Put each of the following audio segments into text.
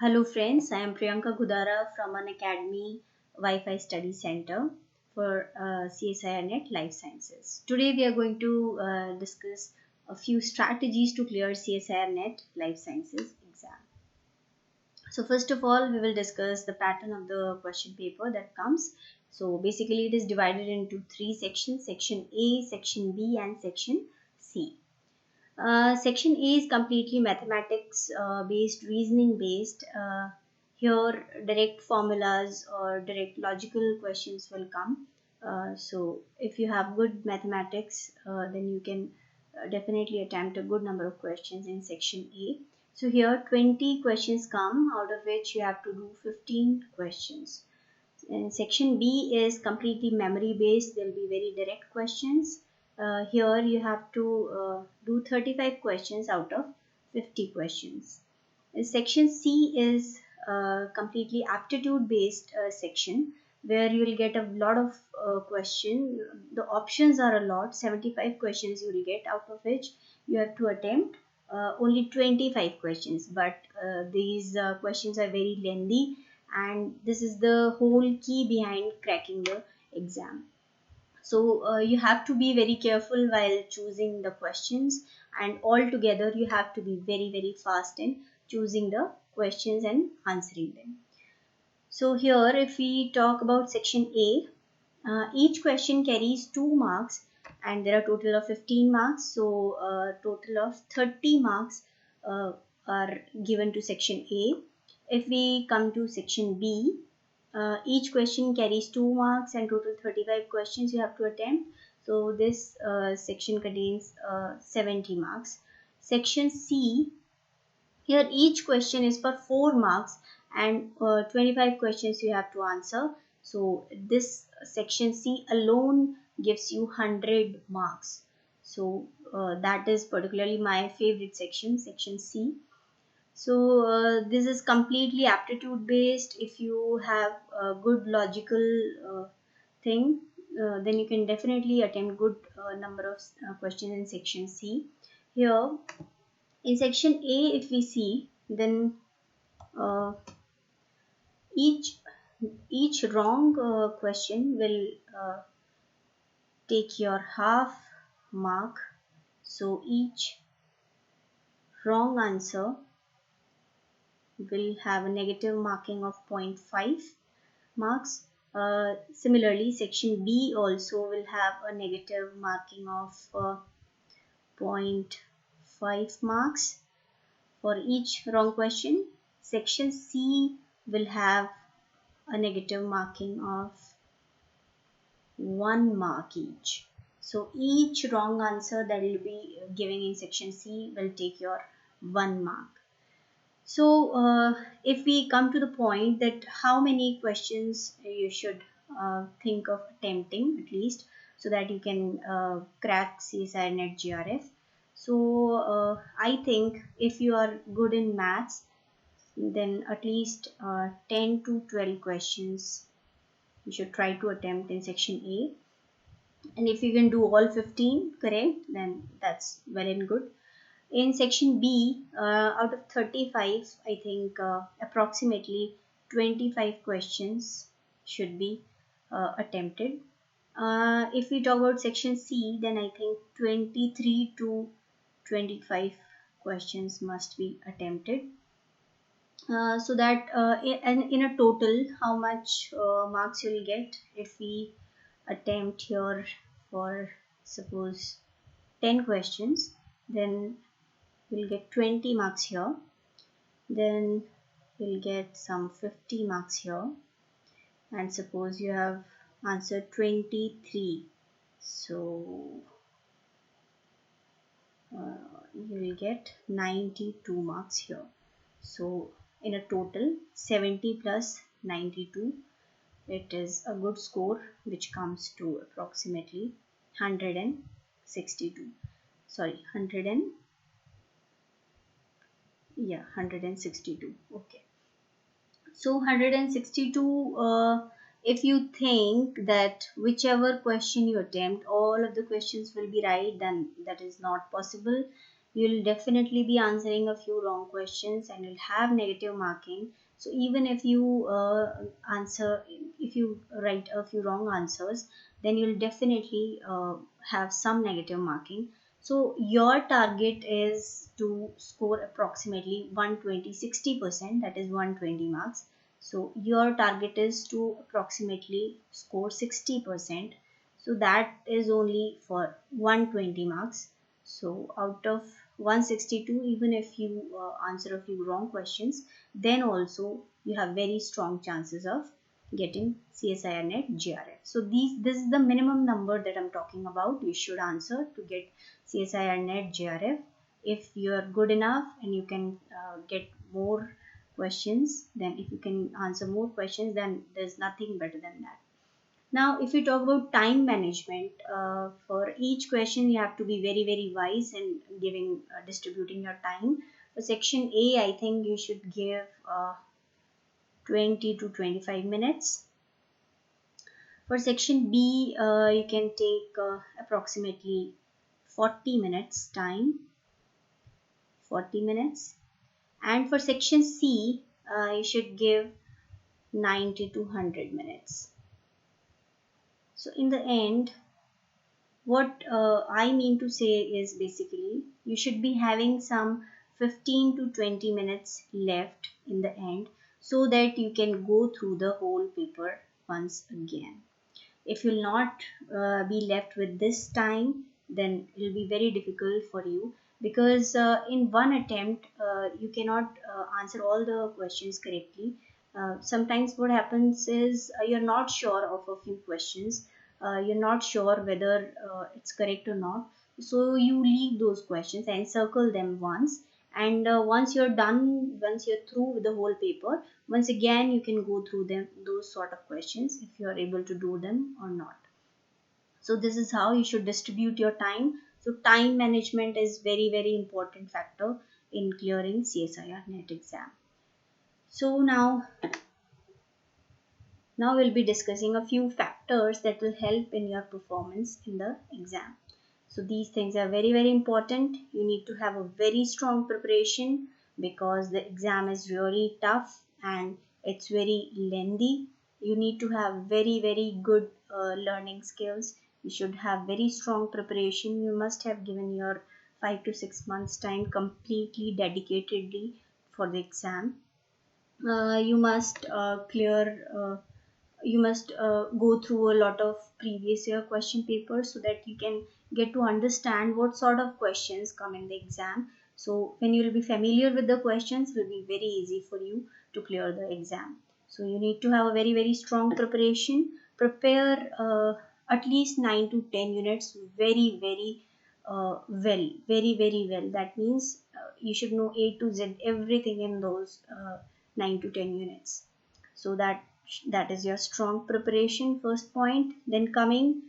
Hello friends, I am Priyanka Gudara from an Academy Wi-Fi Study Center for CSIR Net Life Sciences. Today we are going to discuss a few strategies to clear CSIR Net Life Sciences exam. So first of all, we will discuss the pattern of the question paper that comes. So basically it is divided into three sections, section A, section B and section C. Section A is completely mathematics based, reasoning based. Here, direct formulas or direct logical questions will come. So, if you have good mathematics, then you can definitely attempt a good number of questions in section A. So, here 20 questions come, out of which you have to do 15 questions. And section B is completely memory based. There will be very direct questions. Here you have to do 35 questions out of 50 questions. And section C is completely aptitude based section where you will get a lot of questions. The options are a lot, 75 questions you will get, out of which you have to attempt only 25 questions. But these questions are very lengthy, and this is the whole key behind cracking the exam. So you have to be very careful while choosing the questions, and altogether you have to be very fast in choosing the questions and answering them. So here if we talk about section A, each question carries 2 marks and there are total of 15 marks. So total of 30 marks are given to section A. If we come to section B, each question carries 2 marks and total 35 questions you have to attempt. So this section contains 70 marks. Section C, here each question is for 4 marks and 25 questions you have to answer. So this section C alone gives you 100 marks. So that is particularly my favorite section, section C. So this is completely aptitude based. If you have a good logical thing, then you can definitely attempt good number of questions in section C. Here in section A, if we see, then uh, each each wrong question will take your half mark. So each wrong answer will have a negative marking of 0.5 marks. Similarly, section B also will have a negative marking of 0.5 marks for each wrong question. Section C will have a negative marking of 1 mark each. So each wrong answer that will be giving in section C will take your 1 mark. So if we come to the point that how many questions you should think of attempting at least, so that you can crack CSIR Net GRF. So I think if you are good in maths, then at least 10 to 12 questions you should try to attempt in section A. And if you can do all 15 correct, then that's well and good. In section B, out of 35, I think approximately 25 questions should be attempted. If we talk about section C, then I think 23 to 25 questions must be attempted. So that in a total, how much marks you will get if we attempt here for suppose 10 questions, then we'll get 20 marks here, then we'll get some 50 marks here, and suppose you have answered 23, so you will get 92 marks here. So in a total 70 plus 92, it is a good score which comes to approximately 162, sorry 100 and 162. Okay, so 162, if you think that whichever question you attempt all of the questions will be right, then that is not possible. you'll definitely be answering a few wrong questions and you'll have negative marking. So even if you answer if you write a few wrong answers, then you'll definitely have some negative marking. So your target is to score approximately 120 60%, that is 120 marks. So your target is to approximately score 60%. So that is only for 120 marks. So out of 162, even if you answer a few wrong questions, then also you have very strong chances of getting CSIR net JRF. So this is the minimum number that I'm talking about you should answer to get CSIR net JRF. If you're good enough and you can get more questions, then if you can answer more questions, then there's nothing better than that. Now, if you talk about time management, for each question you have to be very, very wise in giving distributing your time. For section A, I think you should give 20 to 25 minutes. For section B, you can take approximately 40 minutes time, 40 minutes. And for section C, you should give 90 to 100 minutes. So in the end, what I mean to say is basically you should be having some 15 to 20 minutes left in the end so that you can go through the whole paper once again. If you'll not be left with this time, then it will be very difficult for you, because in one attempt you cannot answer all the questions correctly. Sometimes what happens is you're not sure of a few questions, you're not sure whether it's correct or not, so you leave those questions and circle them once. And once you're done, once you're through with the whole paper, once again you can go through them, those sort of questions, if you are able to do them or not. So this is how you should distribute your time. So time management is very, very important factor in clearing CSIR net exam. So now we'll be discussing a few factors that will help in your performance in the exam. So these things are very, very important. You need to have a very strong preparation because the exam is really tough and it's very lengthy. You need to have very, very good learning skills. You should have very strong preparation. You must have given your 5 to 6 months time completely dedicatedly for the exam. You must go through a lot of previous year question papers so that you can get to understand what sort of questions come in the exam. So when you will be familiar with the questions, it will be very easy for you to clear the exam. So you need to have a very, very strong preparation. Prepare at least 9 to 10 units very, very very, very well. That means you should know A to Z everything in those 9 to 10 units. So that is your strong preparation, first point. Then coming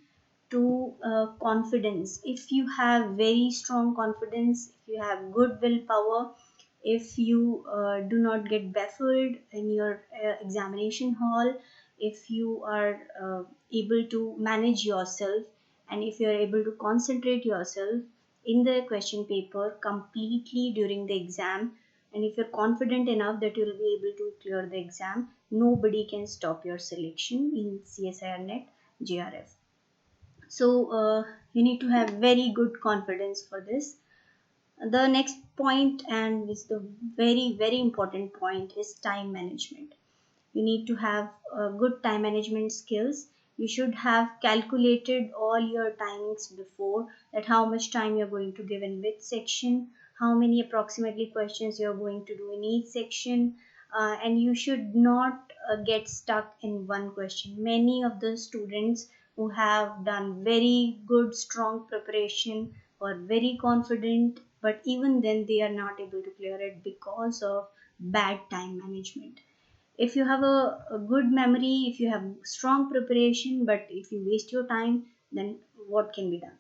to confidence, if you have very strong confidence, if you have good willpower, if you do not get baffled in your examination hall, if you are able to manage yourself, and if you are able to concentrate yourself in the question paper completely during the exam, and if you're confident enough that you'll be able to clear the exam, nobody can stop your selection in CSIR net JRF. So you need to have very good confidence for this. The next point, and is the very, very important point, is time management. You need to have good time management skills. You should have calculated all your timings before, that how much time you're going to give in which section, how many approximately questions you're going to do in each section, and you should not get stuck in one question. Many of the students who have done very good strong preparation or very confident, but even then they are not able to clear it because of bad time management. If you have a good memory, if you have strong preparation, but if you waste your time, then what can be done?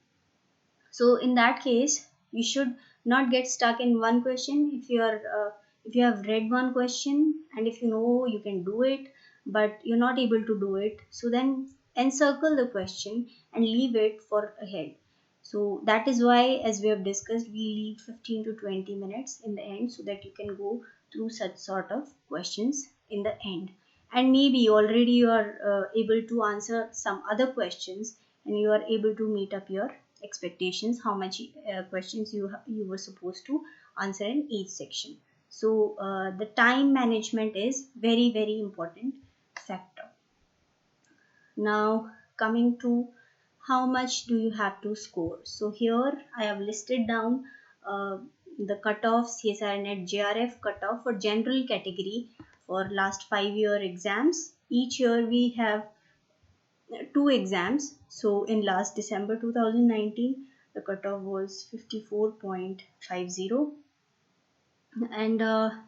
So in that case, you should not get stuck in one question. If you have read one question and if you know you can do it, but you're not able to do it, so then encircle the question and leave it for ahead. So that is why, as we have discussed, we leave 15 to 20 minutes in the end so that you can go through such sort of questions in the end. And maybe already you are able to answer some other questions, and you are able to meet up your expectations, how much questions you were supposed to answer in each section. So the time management is very, very important factor. Now, coming to how much do you have to score. So here I have listed down the cutoff, CSIR net JRF cutoff for general category for last 5-year exams. Each year we have two exams. So in last December 2019, the cutoff was 54.50, and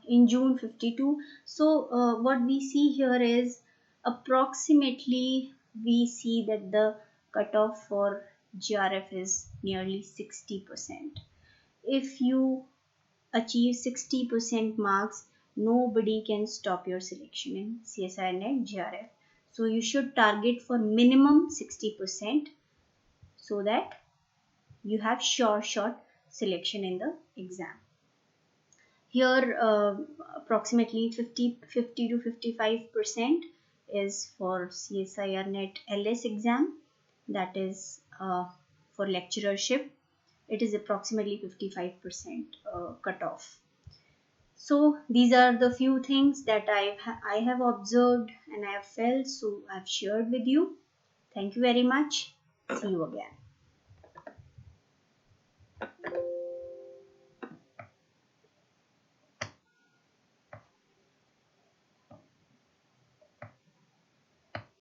in June 52. So what we see here is approximately we see that the cutoff for GRF is nearly 60%. If you achieve 60% marks, nobody can stop your selection in CSIR net GRF. So you should target for minimum 60% so that you have sure shot selection in the exam. Here, approximately 50 to 55% is for CSIR net LS exam, that is for lecturership. It is approximately 55% cutoff. So these are the few things that I have observed and I have felt, so I've shared with you. Thank you very much. See you again.